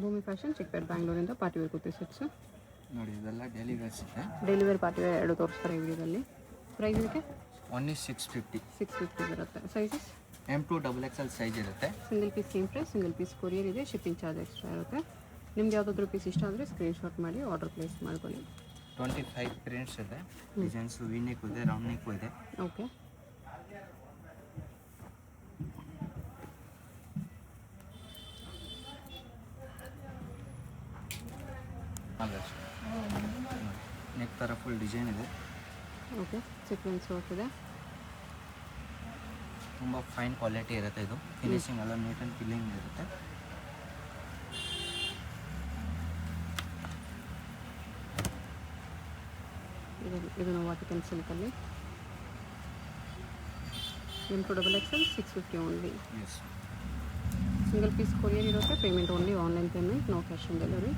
ಭೂಮಿ ಫ್ಯಾಷನ್ ಚಿಕ್ಕಪೇಟೆ ಬ್ಯಾಂಗ್ಳೂರಿಂದ party wear kurti sets ನೋಡಿ, ಇದೆಲ್ಲ ಡೈಲಿ ವೇರ್ಸ್ ಇದೆ. ಡೈಲಿ ವೇರ್ ಪಾರ್ಟಿ ವೇರ್ ಎರಡು ತೋರಿಸ್ತಾರೆ ಈ ವಿಡಿಯೋದಲ್ಲಿ. ಪ್ರೈಸ್ ಇದಕ್ಕೆ ಒನ್ ಇಸ್ 650. 650 ಬರುತ್ತೆ. ಸೈಜಸ್ M2 XXL ಸೈಜ್ ಇರುತ್ತೆ. Single piece same price, single piece courier ಇದೆ, ಶಿಪ್ಪಿಂಗ್ ಚಾರ್ಜ್ ಎಕ್ಸ್ಟ್ರಾ ಇರುತ್ತೆ. ನಿಮ್ಗೆ ಯಾವುದಾದ್ರೂ ಪೀಸ್ ಇಷ್ಟ ಆದರೆ ಸ್ಕ್ರೀನ್ಶಾಟ್ ಮಾಡಿ ಆರ್ಡರ್ ಪ್ಲೇಸ್ ಮಾಡ್ಕೊಳ್ಳಿ. 25 ಪ್ರಿಂಟ್ಸ್ ಇದೆ. ಡಿಸೈನ್ಸು ವಿ ನೆಕ್ ಇದೆ, ರೌಂಡ್ ನೆಕ್ ಇದೆ. ಓಕೆ, ನೆಕ್ ಥರ ಫುಲ್ ಡಿಸೈನ್ ಇದೆ. ಓಕೆ, ಸೀಕ್ವೆನ್ಸ್ ವರ್ಕ್ ಇದೆ. ತುಂಬ ಫೈನ್ ಕ್ವಾಲಿಟಿ ಇರುತ್ತೆ. ಇದು ಫಿನಿಶಿಂಗ್ ಎಲ್ಲ ನೀಟ್ ಆ್ಯಂಡ್ ಫಿಲ್ಲಿಂಗ್ ಇರುತ್ತೆ. ಇದು ವಾಟಿಕನ್ ಸಿಲ್ಕಲ್ಲಿ M2 XXL 650 only. Yes, single piece courier ಇರುತ್ತೆ. Payment only online payment, no cash on delivery.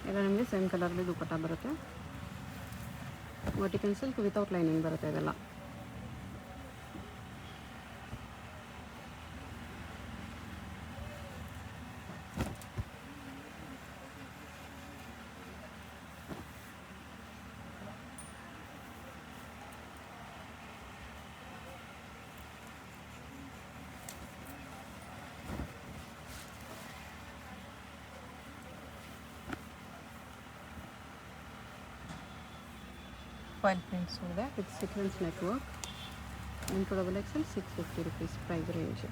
ಎಲ್ಲ ನಿಮಗೆ ಸೇಮ್ ಕಲರ್ಲಿ ದುಪ್ಪಟ್ಟ ಬರುತ್ತೆ. ವರ್ಟಿಕಲ್ ಸಿಲ್ಕ್ ವಿತೌಟ್ ಲೈನಿಂಗ್ ಬರುತ್ತೆ ಇದೆಲ್ಲ. ಫೈಲ್ ಪ್ರಿಂಟ್ಸ್ ಇದೆ with sequins network. M2 XXL 650 rupees price range.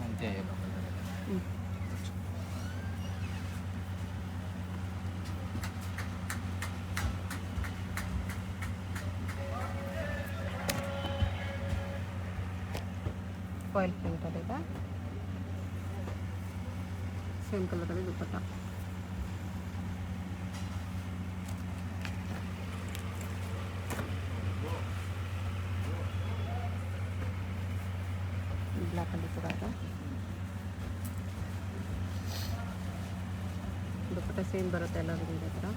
ಅಂತೆ foil ಪ್ರಿಂಟಲ್ಲಿದೆ. Same ಕಲರಲ್ಲಿ ದುಪ್ಪಟ್ಟ. ಬ್ಲ್ಯಾಕಲ್ಲಿ ಕೂಡ ಇದೆ. ದುಪ್ಪಟ್ಟ ಸೇಮ್ ಬರುತ್ತೆ ಎಲ್ಲರಿಗೂ ಇದೇ ಥರ.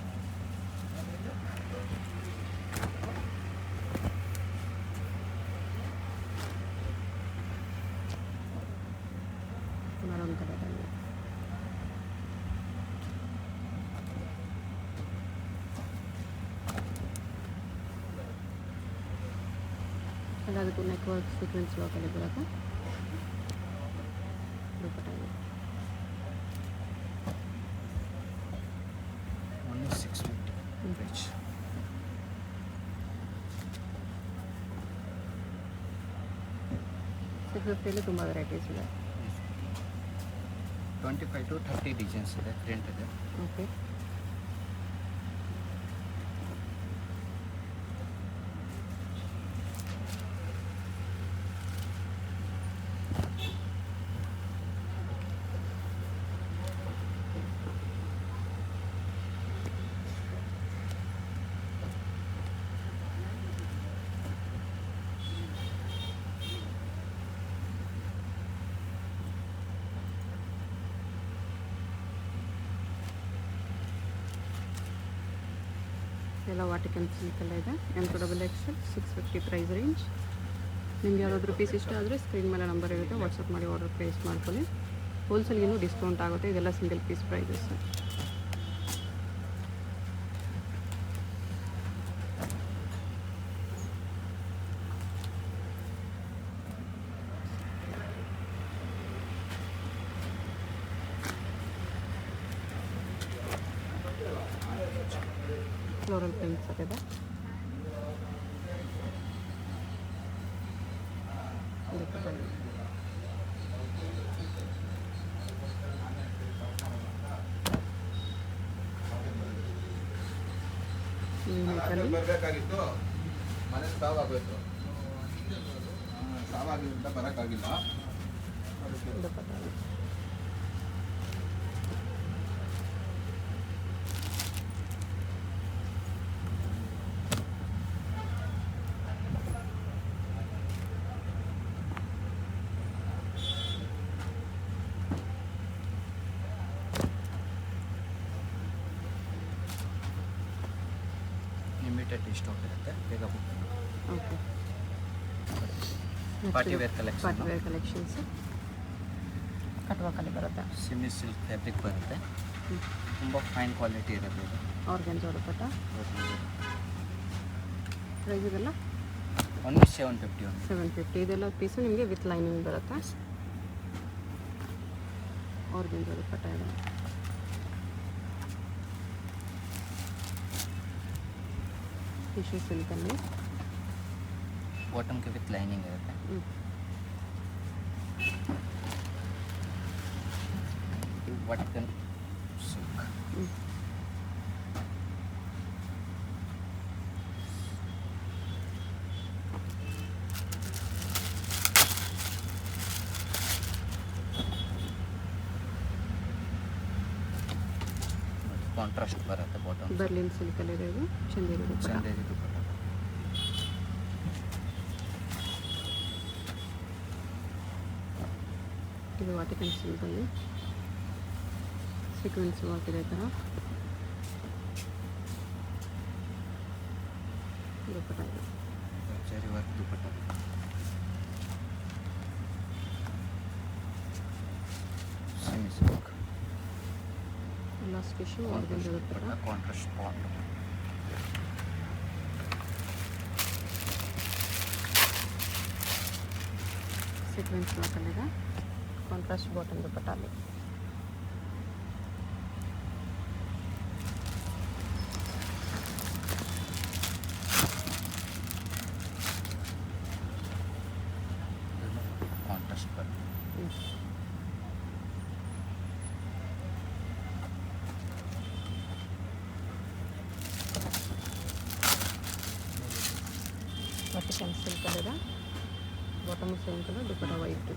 ಮರೂನ್ ಕಲರಲ್ಲಿ ಎಲ್ಲದಕ್ಕೂ ನೆಟ್ವರ್ಕ್ ಸೀಕ್ವೆನ್ಸ್ ವರ್ಕಲ್ಲಿ ಬರುತ್ತೆ. ದುಪ್ಪಟ್ಟ ಇದೆ. 1 is 650 ರಿಚ್. 650 ತುಂಬ ವೆರೈಟೀಸ್ ಇದೆ. 25 to 30 ಡಿಸೈನ್ಸ್ ಇದೆ, ಪ್ರಿಂಟ್ ಇದೆ. ಓಕೆ, ಎಲ್ಲ ವಾಟಿಕನ್ ಸಿಲ್ಕಲ್ಲ ಇದೆ. M2 XXL 650 price range. ನಿಮ್ಗೆ ಯಾವುದಾದ್ರೂ ಪೀಸ್ ಇಷ್ಟ ಆದರೆ ಸ್ಕ್ರೀನ್ ಮೇಲೆ ನಂಬರ್ ಇರುತ್ತೆ, ವಾಟ್ಸಪ್ ಮಾಡಿ ಆರ್ಡರ್ ಪ್ಲೇಸ್ ಮಾಡ್ಕೊಳ್ಳಿ. ಹೋಲ್ಸೇಲ್ಗಿನ್ನೂ ಡಿಸ್ಕೌಂಟ್ ಆಗುತ್ತೆ. ಇದೆಲ್ಲ single piece prices. Floral prints ಇದೆ. ಬರಬೇಕಾಗಿತ್ತು, ಮನೆ ಸಾವಾಗೋಯ್ತು. ಸಾವಾಗಿದ್ದರಿಂದ ಬರೋಕ್ಕಾಗಿಲ್ಲ. ಲಿಮಿಟೆಡ್ ಸ್ಟಾಕ್ ಇರುತ್ತೆ, ಬೇಗ ಬುಕ್ ಮಾಡಿ. Okay. Party wear collection, party wear collections ಕಟ್ವಾಕಲ್ಲಿ ಬರುತ್ತೆ. ಸೆಮಿ ಸಿಲ್ಕ್ ಫ್ಯಾಬ್ರಿಕ್ ಬರುತ್ತೆ, ಹ್ಞೂ. ತುಂಬ ಫೈನ್ ಕ್ವಾಲಿಟಿ ಇರುತ್ತೆ ಇದು. ಆರ್ಗನ್ಸ್ ದುಪ್ಪಟ್ಟ. ಪ್ರೈಸ್ ಇದೆಲ್ಲ ಒನ್ಲಿ 750 ಒಂದು. 750. ಇದೆಲ್ಲ ಪೀಸು ನಿಮಗೆ ವಿತ್ ಲೈನಿಂಗ್ ಬರುತ್ತೆ. ಆರ್ಗನ್ಸ್ ದುಪ್ಪಟ್ಟ ಇದೆ. ಟಿಶ್ಯೂ ಸಿಲ್ಕಲ್ಲಿ ಬಾಟಮ್ಗೆ ವಿತ್ ಲೈನಿಂಗ್ ಇರುತ್ತೆ. ಹ್ಞೂ. ವಟ್ಕನ್ ಸಿಲ್ಕ್. ಹ್ಞೂ. ಕಾಂಟ್ರಾಸ್ಟ್ ಬರುತ್ತೆ ಬಾಟಮ್. ಬರ್ಲಿನ್ ಸಿಲ್ಕಲ್ಲಿದೆ ಇದು. ಚಂದೇರಿ ದುಪ್ಪಟ್ಟ. ಚಂದೇರಿ ದುಪ್ಪಟ್ಟ. ಇದು ವಾಟಿಕನ್ ಸಿಲ್ಕಲ್ಲಿ ಸೀಕ್ವೆನ್ಸ್ ವರ್ಕ್ ಇದೆ. ಈ ಥರ ದುಪ್ಪಟ್ಟ ಇದೆ. Zari work dupatta. Semi silk. Last tissue organza dupatta. Contrast pot. Sequence ವರ್ಕಲ್ಲಿದೆ. ಕಾಂಟ್ರಾಸ್ಟ್ ಬಾಟಮ್ ದುಪ್ಪಟ್ಟ ಅಲ್ಲಿ. ಕಾಂಟ್ರಾಸ್ಟ್ ಬರುತ್ತೆ. ಹ್ಞೂ. ವಾಟಿಕನ್ ಸಿಲ್ಕಲ್ಲಿದೆ. Bottom same colour, dupatta white.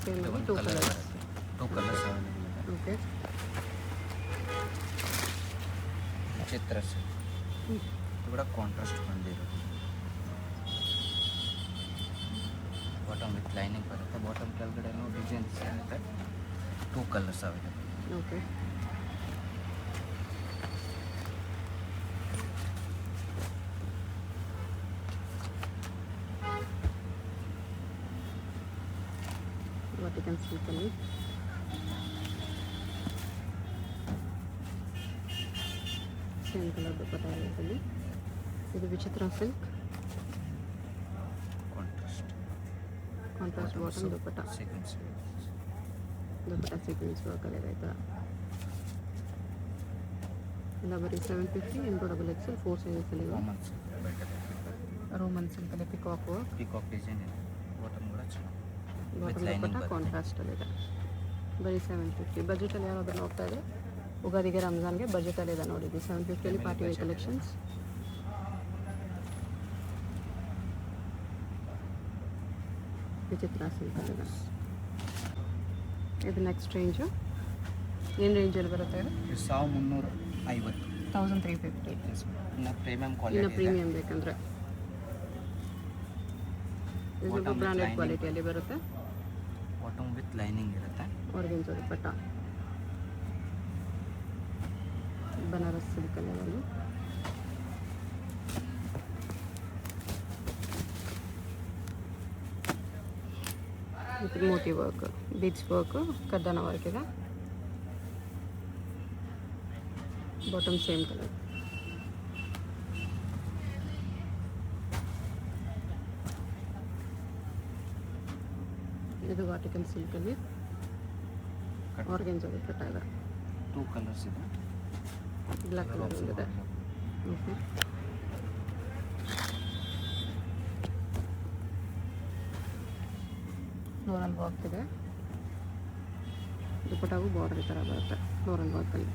Same ಆಗಿ two colours. Two colours available ಇದೆ. ಓಕೆ. ಚಿತ್ರ ಸಿಲ್ಕ್. ಹ್ಞೂ. ಇದು ಕೂಡ ಕಾಂಟ್ರಾಸ್ಟ್ ಬಂದಿರೋದು. ಬಾಟಮ್ ವಿತ್ ಲೈನಿಂಗ್ ಬರುತ್ತೆ. ಬಾಟಮ್ ಕೆಳಗಡೆನೂ ಡಿಸೈನ್ಸ್ ಇರುತ್ತೆ. Two colours available. Okay. Vatican ಸಿಲ್ಕಲ್ಲಿ ಸೇಮ್ ಕಲರ್ ದುಪ್ಪಟ್ಟ ಇದೆ. ಇದು ವಿಚಿತ್ರ ಸಿಲ್ಕ್. ಕಾಂಟ್ರಾಸ್ಟ್. ಕಾಂಟ್ರಾಸ್ಟ್ ಬಾಟಮ್ ದುಪ್ಪಟ್ಟ. ಸೀಕ್ವೆನ್ಸ್. ದುಪ್ಪಟ್ಟ ಸೀಕ್ವೆನ್ಸ್ ವರ್ಕಲ್ಲಿದೆ. ಈ ಥರ ಎಲ್ಲ ಬರೀ 750. ಇಂಟು ಡಬಲ್ ಎಕ್ಸೆಲ್ 4 ಸೈಜಸಲ್ಲಿ. Common silk better. ರೋಮನ್ ಸಿಲ್ಕಲ್ಲಿ ಪಿಕಾಕ್ ವರ್ಕ್. ಪಿಕಾಕ್ ಡಿಸೈನ್ ಇದೆ. ಬಾಟಮ್ ಕೂಡ ಚೆನ್ನಾಗಿ ಬಾಟಮ್ ಲೈನಿಂಗ್ ದುಪ್ಪಟ್ಟ ಬರುತ್ತೆ. ಕಾಂಟ್ರಾಸ್ಟಲ್ಲಿದೆ. ಬರೀ 750. ಬಜೆಟಲ್ಲಿ ಯಾರಾದರೂ ಹೋಗ್ತಾ ಇದೆ ಉಗಾದಿಗೆ ರಂಜಾನ್ಗೆ ಬಜೆಟಲ್ಲಿದೆ ನೋಡಿ. ಇದು 750 ಪಾರ್ಟಿ ವೇರ್ ಕಲೆಕ್ಷನ್ಸ್. ವಿಚಿತ್ರ ಸಿಲ್ಕಲ್ಲಿದೆ. ಇದು ನೆಕ್ಸ್ಟ್ ರೇಂಜು. ಏನು ರೇಂಜಲ್ಲಿ ಬರುತ್ತೆ ಇದು? 1350. 1350. ಇನ್ನು ಪ್ರೀಮಿಯಂ ಇನ್ನು ಕ್ವಾಲಿಟಿ ಇದೆ. ಪ್ರೀಮಿಯಮ್ ಬೇಕಂದರೆ ಇದು ಸ್ವಲ್ಪ Bottom with ಬ್ರಾಂಡೆಡ್ lining. ಕ್ವಾಲಿಟಿಯಲ್ಲಿ ಬರುತ್ತೆ. ಬಾಟಮ್ ವಿತ್ ಲೈನಿಂಗ್ ಇರುತ್ತೆ. ಆರ್ಗನ್ಸ್ ದುಪ್ಪಟ್ಟ. ಬನಾರಸ್ ಸಿಲ್ಕಲ್ಲಿ ಒಂದು ವಿತ್ ಮೋತಿ ವರ್ಕ್, ಬೀಡ್ಸ್ ವರ್ಕ್, ಕಡ್ಡಾನ ವರ್ಕ್ ಇದೆ. Bottom same colour. ಇದು ವಾಟಿಕನ್ ಸಿಲ್ಕಲ್ಲಿ ಆರ್ಗನ್ಸ್ ದುಪ್ಪಟ್ಟ ಇದೆ. ಟೂ ಕಲರ್ಸ್ ಇದೆ. ಬ್ಲ್ಯಾಕ್ ಕಲರ್ ಒಂದಿದೆ. ಓಕೆ. ಫ್ಲೋರಲ್ ವರ್ಕ್ ಇದೆ. ದುಪ್ಪಟ್ಟಾಗೂ ಬಾರ್ಡರ್ ಈ ಥರ ಬರುತ್ತೆ ಫ್ಲೋರಲ್ ವರ್ಕಲ್ಲಿ.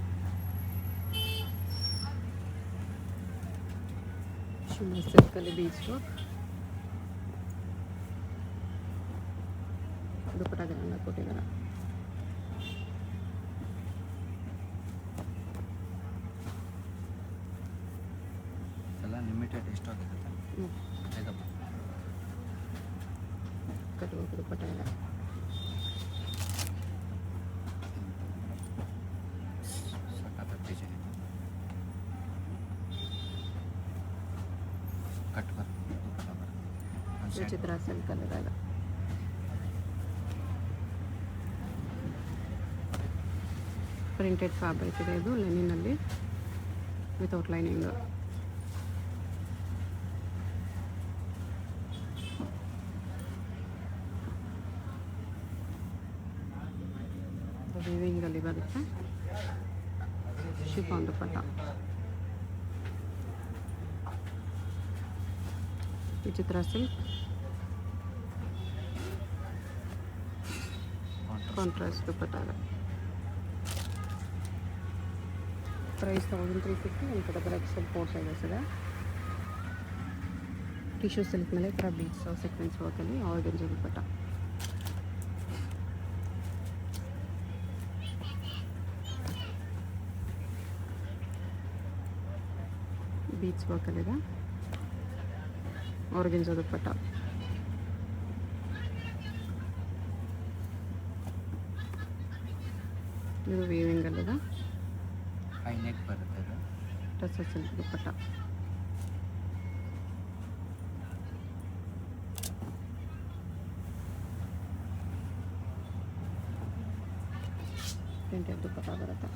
ಶಿಮ್ಮರ್ ಸಿಲ್ಕಲ್ಲಿ ಬೀಚ್ ವರ್ಕ್. ದುಪ್ಪಟ್ಟ ಗ್ರ್ಯಾಂಡ್ ಕೊಟ್ಟಿದ್ದಾರೆ. ಎಲ್ಲ ಲಿಮಿಟೆಡ್ ಸ್ಟಾಕ್ ಇರುತ್ತೆ. ಬೇಗ book. ಕಟ್ಟುವ ದುಪ್ಪಟ್ಟ ಇದೆ. ಸಖತ್ತಾದ ಡಿಸೈನ್ ಇದೆ. ವಿಚಿತ್ರ ಸಿಲ್ಕಲ್ಲಿ ಇದೆ. ಪ್ರಿಂಟೆಡ್ ಫ್ಯಾಬ್ರಿಕ್ ಇದೆ, ಇದು ಲೆನಿನಲ್ಲಿ ವಿತೌಟ್ ಲೈನಿಂಗ್. ವೀವಿಂಗಲ್ಲಿ ಬರುತ್ತೆ. ಶಿಫಾನ್ ದುಪ್ಪಟ್ಟ, ವಿಚಿತ್ರ ಸಿಲ್ಕ್, ಕಾಂಟ್ರಾಸ್ಟ್ ದುಪ್ಪಟ್ಟ ಇದೆ. ಪ್ರೈಸ್ 1350. ಒಂದು ಕಡೆ XL 4 ಸೈಜಸ್ ಇದೆ. ಟಿಶ್ಯೂ ಸಿಲ್ಕ್ ಮೇಲೆ ಈ ಥರ ಬೀಡ್ಸ್ ಸೀಕ್ವೆನ್ಸ್ ವರ್ಕಲ್ಲಿ ಆರ್ಗೆಂಜಾ ದುಪ್ಪಟ್ಟ. ಬೀಡ್ಸ್ ವರ್ಕಲ್ಲಿದೆ, ಆರ್ಗೆಂಜಾ ದುಪ್ಪಟ್ಟ. ಇದು ವೀವಿಂಗಲ್ಲಿದೆ, ಹೈ ನೆಕ್ ಬರುತ್ತೆ ಇದು. ಟಸರ್ ಸಿಲ್ಕ್ ದುಪ್ಪಟ್ಟ. ಪ್ರಿಂಟೆಡ್ ದುಪ್ಪಟ್ಟ ಬರುತ್ತೆ.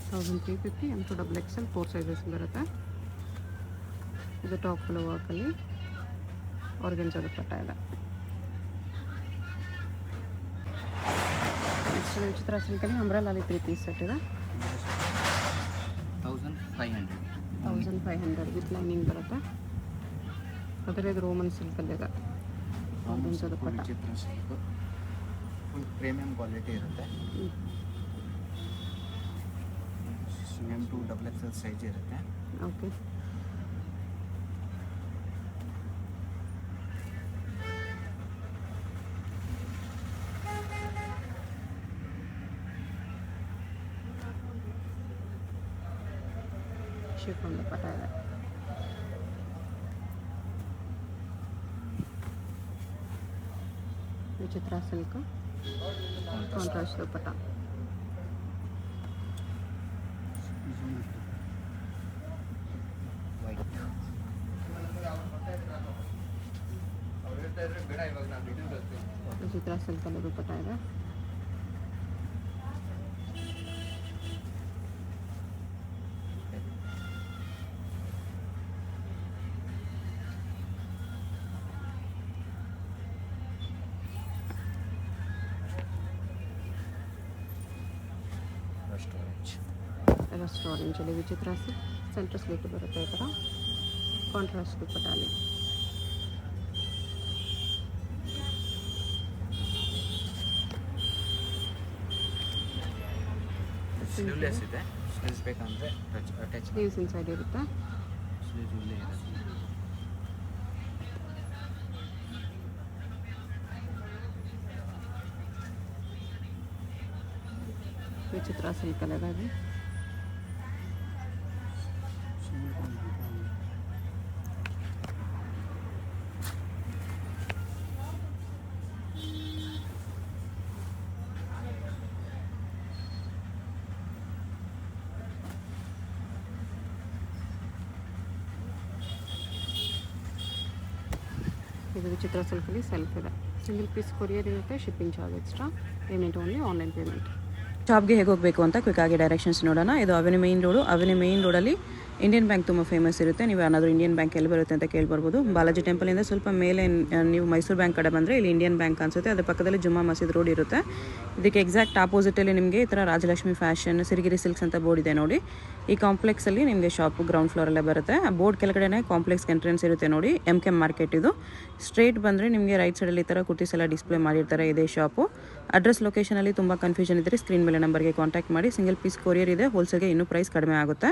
1350. M to XXL 4 ಸೈಜಸ್ ಬರುತ್ತೆ. ಇದು ಟಾಪ್ ಫುಲ್ ವರ್ಕಲ್ಲಿ ಆರ್ಗೆಂಜಾ ದುಪ್ಪಟ್ಟ ಇದೆ. ನೆಕ್ಸ್ಟ್ ವಿಚಿತ್ರ ಸಿಲ್ಕಲ್ಲಿ ಅಂಬ್ರೆಲಾಲಿ 3 ಪೀಸ್ ಸೆಟ್ ಇದೆ. 1500. 1500 ವಿತ್ ಲೈನಿಂಗ್ ಬರುತ್ತೆ. ಅದರಲ್ಲಿ ಇದು ರೋಮನ್ ಸಿಲ್ಕಲ್ಲಿದೆ, ಆರ್ಗೆಂಜಾ ದುಪ್ಪಟ್ಟ. ವಿಚಿತ್ರ ಸಿಲ್ಕ್ ಫುಲ್ ಪ್ರೀಮಿಯಂ ಕ್ವಾಲಿಟಿ ಇರುತ್ತೆ. M to XXL ಸೈಜ್ ಇರುತ್ತೆ. ಓಕೆ, ಶಿಫಾನ್ ದುಪ್ಪಟ್ಟ ಇದೆ. ವಿಚಿತ್ರ ಸಿಲ್ಕ್, ಕಾಂಟ್ರಾಸ್ಟ್ ದುಪ್ಪಟ್ಟ. ವೈಟ್ ಅವ್ರು ಹೇಳ್ತಾ ಇದ್ರೆ ಬೇಡ, ಇವಾಗ ನಾನು ರಿಟರ್ನ್ ಬರ್ತೀನಿ. ವಿಚಿತ್ರ ಸಿಲ್ಕಲ್ಲಿ ದುಪ್ಪಟ್ಟ ಇದೆ. ರಸ್ಟ್ ಆರೆಂಜಲ್ಲಿ ವಿಚಿತ್ರ ಸಿಲ್ಕ್, ಸೆಂಟರ್ ಸ್ಲಿಟ್ ಬರುತ್ತೆ ಈ ಥರ, ಕಾಂಟ್ರಾಸ್ಟ್ ದುಪ್ಪಟ್ಟ ಅಲ್ಲಿ. ಸ್ಲೀವ್ಲೆಸ್ ಇದೆ. ಸ್ಲೀವ್ಸ್ ಬೇಕಂದರೆ ಅಟ್ಯಾಚ್ ಸ್ಲೀವ್ಸ್ ಇನ್ಸೈಡ್ ಇರುತ್ತೆ. ಸ್ಲೀವ್ಸ್ ಇಲ್ಲೇ ಇರುತ್ತೆ. ವಿಚಿತ್ರ ಸಿಲ್ಕಲ್ಲಿ ಇದೆ. ಇದು ವಿಚಿತ್ರ ಸಿಲ್ಕಲ್ಲಿ ಸೆಲ್ಫ್ ಇದೆ. ಸಿಂಗಲ್ ಪೀಸ್ ಕೊರಿಯರ್ ಇರುತ್ತೆ, shipping charge extra, payment only online payment. ಶಾಪ್ಗೆ ಹೇಗೆ ಹೋಗಬೇಕು ಅಂತ ಕ್ವಿಕ್ಕಾಗಿ ಡೈರೆಕ್ಷನ್ಸ್ ನೋಡೋಣ. ಇದು avenue main road. Avenue main ರೋಡಲ್ಲಿ ಇಂಡಿಯನ್ ಬ್ಯಾಂಕ್ ತುಂಬ ಫೇಮಸ್ ಇರುತ್ತೆ. ನೀವು ಏನಾದರೂ ಇಂಡಿಯನ್ ಬ್ಯಾಂಕ್ ಎಲ್ಲಿ ಬರುತ್ತೆ ಅಂತ ಕೇಳ್ಬರ್ಬೋದು. ಬಾಲಾಜಿ ಟೆಂಪಲಿಂದ ಸ್ವಲ್ಪ ಮೇಲೆ ನೀವು ಮೈಸೂರು ಬ್ಯಾಂಕ್ ಕಡೆ ಬಂದರೆ ಇಲ್ಲಿ ಇಂಡಿಯನ್ ಬ್ಯಾಂಕ್ ಅನಿಸುತ್ತೆ. ಅದ್ರ ಪಕ್ಕದಲ್ಲಿ ಜುಮ್ಮಾ ಮಸೀದ್ ರೋಡ್ ಇರುತ್ತೆ. ಇದಕ್ಕೆ ಎಕ್ಸಾಕ್ಟ್ ಆಪೋಸಿಟಲ್ಲಿ ನಿಮಗೆ ಈ ಥರ ರಾಜಲಕ್ಷ್ಮಿ ಫ್ಯಾಷನ್, ಸಿರಿಗಿರಿ ಸಿಲ್ಕ್ಸ್ ಅಂತ ಬೋರ್ಡ್ ಇದೆ ನೋಡಿ. ಈ ಕಾಂಪ್ಲೆಕ್ಸಲ್ಲಿ ನಿಮಗೆ ಶಾಪ್ ಗ್ರೌಂಡ್ ಫ್ಲೋರಲ್ಲೇ ಬರುತ್ತೆ. ಆ ಬೋರ್ಡ್ ಕೆಳಗಡೆ ಕಾಂಪ್ಲೆಕ್ಸ್ ಎಂಟ್ರೆನ್ಸ್ ಇರುತ್ತೆ ನೋಡಿ. MK ಮಾರ್ಕೆಟ್ ಇದು. ಸ್ಟ್ರೇಟ್ ಬಂದರೆ ನಿಮಗೆ ರೈಟ್ ಸೈಡಲ್ಲಿ ಈ ಥರ ಕುರ್ತೀಸ್ ಎಲ್ಲ ಡಿಸ್ಪ್ಲೇ ಮಾಡಿರ್ತಾರೆ. ಇದೇ ಶಾಪು. ಅಡ್ರೆಸ್ ಲೊಕೇಶನಲ್ಲಿ ತುಂಬ ಕನ್ಫ್ಯೂಷನ್ ಇದ್ದರೆ ಸ್ಕ್ರೀನ್ ಮೇಲೆ ನಂಬರ್ಗೆ ಕಾಂಟ್ಯಾಕ್ಟ್ ಮಾಡಿ. ಸಿಂಗಲ್ ಪೀಸ್ ಕೊರಿಯರ್ ಇದೆ, ಹೋಲ್ಸೇಲ್ಗೆ ಇನ್ನೂ ಪ್ರೈಸ್ ಕಡಿಮೆ ಆಗುತ್ತೆ.